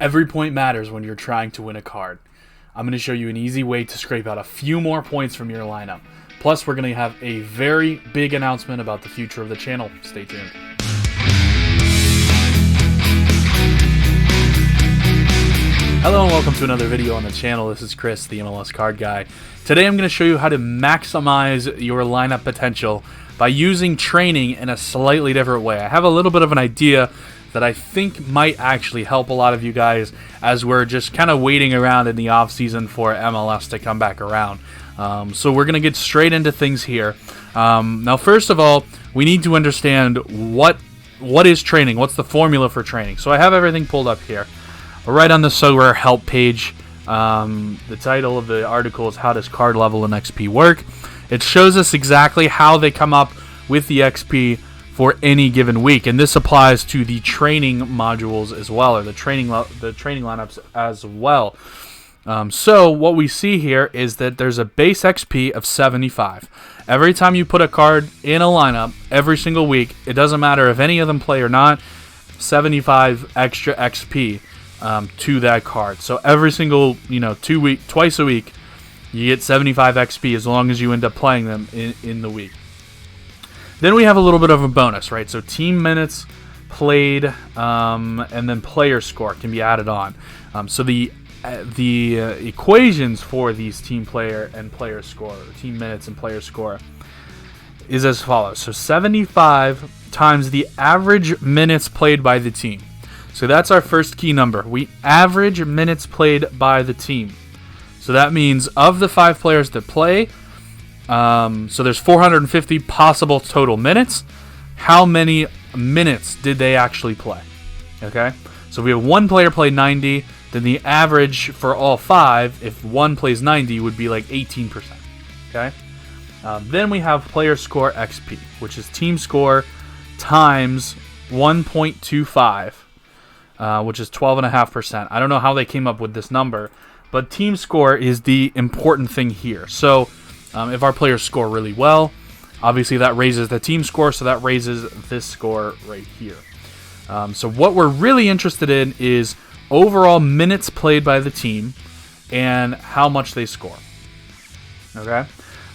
Every point matters when you're trying to win a card. I'm going to show you an easy way to scrape out a few more points from your lineup. Plus, we're going to have a very big announcement about the future of the channel. Stay tuned. Hello and welcome to another video on the channel. This is Chris, the MLS Card Guy. Today I'm going to show you how to maximize your lineup potential by using training in a slightly different way. I have a little bit of an idea that I think might actually help a lot of you guys as we're just kind of waiting around in the off season for MLS to come back around. So we're going to get straight into things here. Now, first of all, we need to understand what is training. What's the formula for training? So I have everything pulled up here. Right on the Sorare help page, the title of the article is How Does Card Level and XP Work? It shows us exactly how they come up with the XP for any given week, and this applies to the training modules as well, or the training lineups as well. So what we see here is that there's a base XP of 75. Every time you put a card in a lineup, every single week, it doesn't matter if any of them play or not, 75 extra XP to that card. So every single, twice a week, you get 75 XP as long as you end up playing them in the week. Then we have a little bit of a bonus, right? So team minutes played, and then player score can be added on. So the equations for these team player and player score, or team minutes and player score, is as follows. So 75 times the average minutes played by the team. So that's our first key number. We average minutes played by the team. So that means of the 5 players that play, so there's 450 possible total minutes. How many minutes did they actually play? Okay, so we have one player play 90, then the average for all 5, if one plays 90, would be like 18%. Okay, then we have player score XP, which is team score times 1.25, which is 12.5%. I don't know how they came up with this number, but team score is the important thing here. So if our players score really well, obviously that raises the team score, so that raises this score right here. So what we're really interested in is overall minutes played by the team and how much they score. Okay?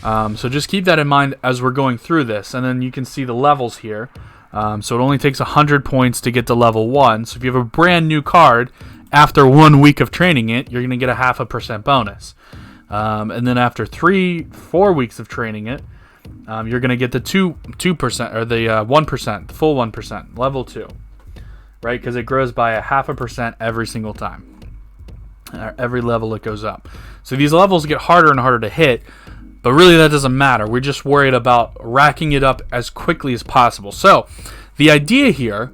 So just keep that in mind as we're going through this, and then you can see the levels here. So it only takes 100 points to get to level 1. So if you have a brand new card, after 1 week of training it, you're going to get a 0.5% bonus. And then after 3-4 weeks of training it, you're going to get the 2% or the 1%, the full 1%, level 2, right? Because it grows by 0.5% every single time, every level it goes up. So these levels get harder and harder to hit, but really that doesn't matter. We're just worried about racking it up as quickly as possible. So the idea here,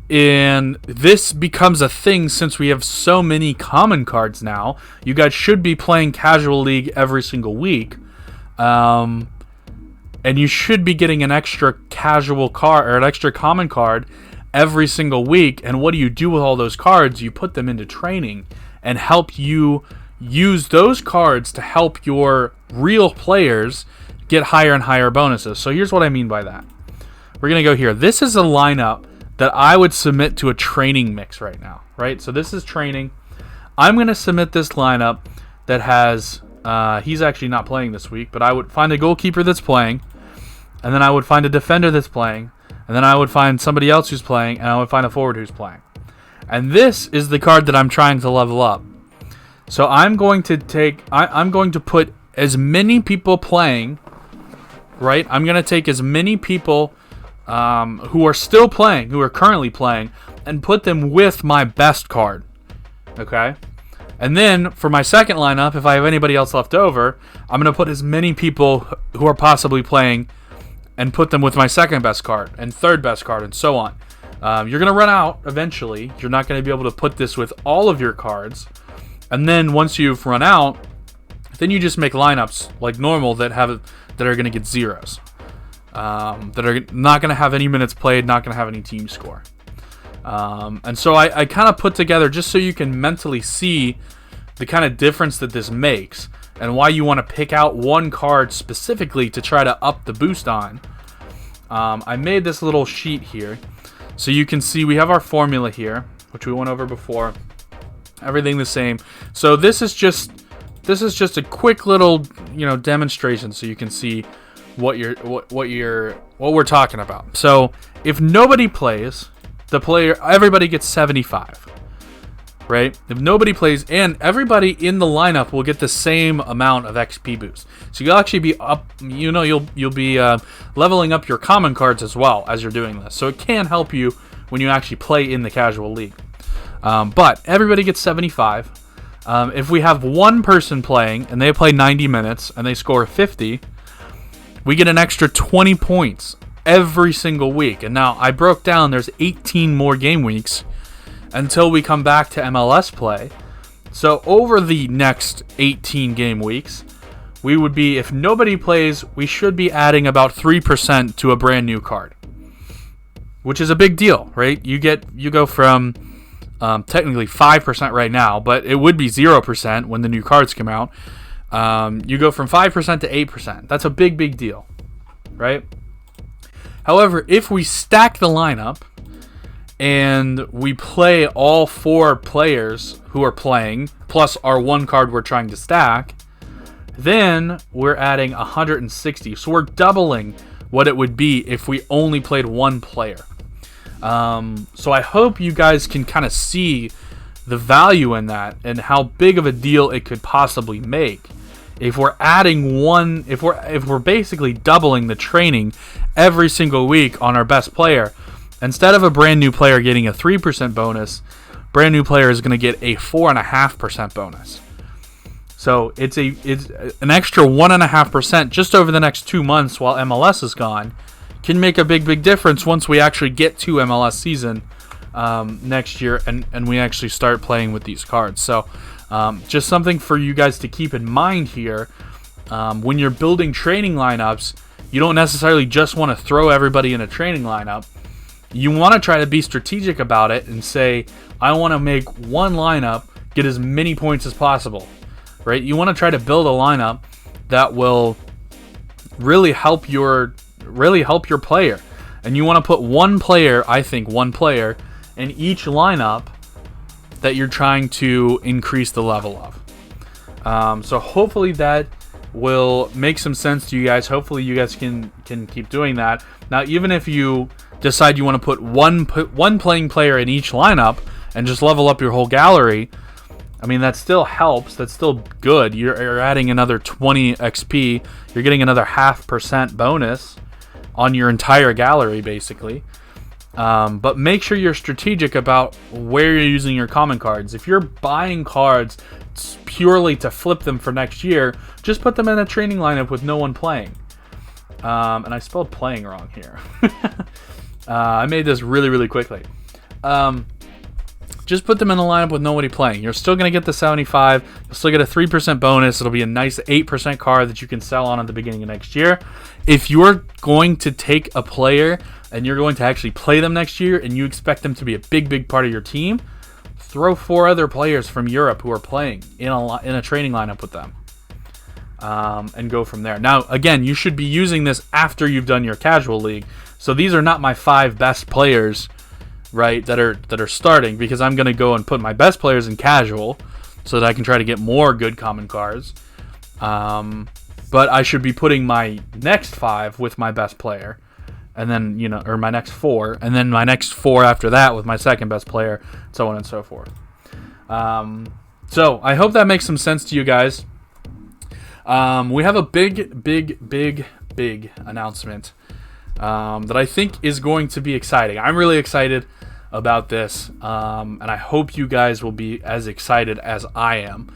and this becomes a thing since we have so many common cards now. You guys should be playing Casual League every single week. And you should be getting an extra casual card or an extra common card every single week. And what do you do with all those cards? You put them into training and help you use those cards to help your real players get higher and higher bonuses. So here's what I mean by that. We're going to go here. This is a lineup that I would submit to a training mix right now, right? So this is training. I'm going to submit this lineup that has, he's actually not playing this week, but I would find a goalkeeper that's playing, and then I would find a defender that's playing, and then I would find somebody else who's playing, and I would find a forward who's playing. And this is the card that I'm trying to level up. So I'm going to I'm going to put as many people playing, right? I'm going to take as many people who are still playing, who are currently playing, and put them with my best card. Okay? And then for my second lineup, if I have anybody else left over, I'm going to put as many people who are possibly playing and put them with my second best card and third best card and so on. You're going to run out eventually. You're not going to be able to put this with all of your cards. And then once you've run out, then you just make lineups like normal that are going to get zeros. That are not going to have any minutes played, not going to have any team score. And so I kind of put together, just so you can mentally see the kind of difference that this makes and why you want to pick out one card specifically to try to up the boost on. I made this little sheet here so you can see we have our formula here, which we went over before. Everything the same. So this is just a quick little, demonstration so you can see what we're talking about. So if nobody plays, everybody gets 75. Right? If nobody plays, and everybody in the lineup will get the same amount of XP boost. So you'll actually be up, you'll be leveling up your common cards as well as you're doing this. So it can help you when you actually play in the casual league. But everybody gets 75. If we have one person playing and they play 90 minutes and they score 50, we get an extra 20 points every single week. And now I broke down, there's 18 more game weeks until we come back to MLS play. So over the next 18 game weeks, we would be, if nobody plays, we should be adding about 3% to a brand new card, which is a big deal, right? You go from technically 5% right now, but it would be 0% when the new cards come out. You go from 5% to 8%. That's a big deal, right? However, if we stack the lineup and we play all 4 players who are playing, plus our one card we're trying to stack, then we're adding 160. So we're doubling what it would be if we only played one player. So I hope you guys can kind of see the value in that and how big of a deal it could possibly make. If we're adding one, if we're basically doubling the training every single week on our best player, instead of a brand new player getting a 3% bonus, brand new player is going to get a 4.5% bonus. So it's an extra 1.5% just over the next 2 months while MLS is gone. Can make a big difference once we actually get to MLS season next year and we actually start playing with these cards. So just something for you guys to keep in mind here. When you're building training lineups, you don't necessarily just want to throw everybody in a training lineup. You want to try to be strategic about it and say, I want to make one lineup get as many points as possible, right? You want to try to build a lineup that will really help your player. And you want to put one player in each lineup that you're trying to increase the level of. So hopefully that will make some sense to you guys. Hopefully you guys can keep doing that. Now, even if you decide you want to put one playing player in each lineup and just level up your whole gallery, I mean, that still helps. That's still good. You're adding another 20 XP. You're getting another 0.5% bonus on your entire gallery, basically. But make sure you're strategic about where you're using your common cards. If you're buying cards purely to flip them for next year, just put them in a training lineup with no one playing. And I spelled playing wrong here. I made this really quickly. Just put them in the lineup with nobody playing. You're still going to get the 75. You'll still get a 3% bonus. It'll be a nice 8% card that you can sell on at the beginning of next year. If you're going to take a player and you're going to actually play them next year and you expect them to be a big part of your team, throw 4 other players from Europe who are playing in a training lineup with them. And go from there. Now, again, you should be using this after you've done your casual league. So these are not my 5 best players, right, that are starting, because I'm going to go and put my best players in casual so that I can try to get more good common cards. But I should be putting my next 5 with my best player, and then, or my next 4, and then my next 4 after that with my second best player, so on and so forth. So I hope that makes some sense to you guys. We have a big announcement that I think is going to be exciting. I'm really excited about this, and I hope you guys will be as excited as I am.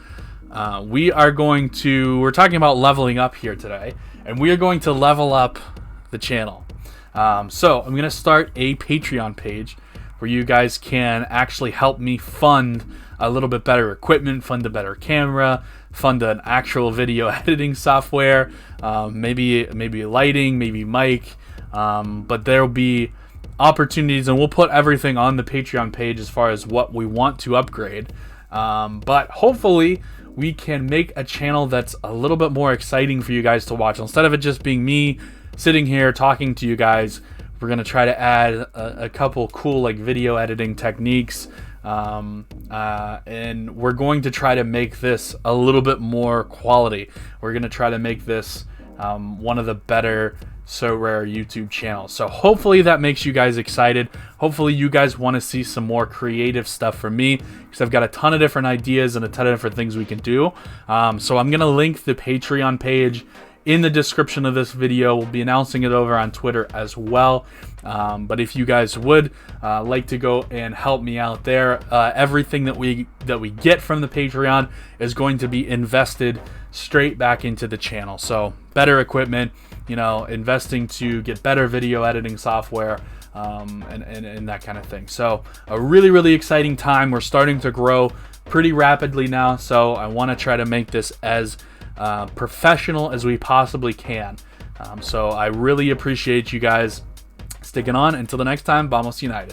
We're talking about leveling up here today, and we are going to level up the channel. So I'm going to start a Patreon page where you guys can actually help me fund a little bit better equipment, fund a better camera, fund an actual video editing software, maybe lighting, maybe mic, but there'll be opportunities, and we'll put everything on the Patreon page as far as what we want to upgrade. But hopefully we can make a channel that's a little bit more exciting for you guys to watch. Instead of it just being me sitting here talking to you guys, we're going to try to add a couple cool video editing techniques, and we're going to try to make this a little bit more quality. We're going to try to make this one of the better Sorare YouTube channels. So hopefully that makes you guys excited. Hopefully you guys want to see some more creative stuff from me, because I've got a ton of different ideas and a ton of different things we can do. So I'm going to link the Patreon page in the description of this video. We'll be announcing it over on Twitter as well. But if you guys would like to go and help me out there, everything that we get from the Patreon is going to be invested straight back into the channel. So better equipment, investing to get better video editing software, and that kind of thing. So a really, really exciting time. We're starting to grow pretty rapidly now. So I want to try to make this as professional as we possibly can. So I really appreciate you guys sticking on. Until the next time, Vamos United.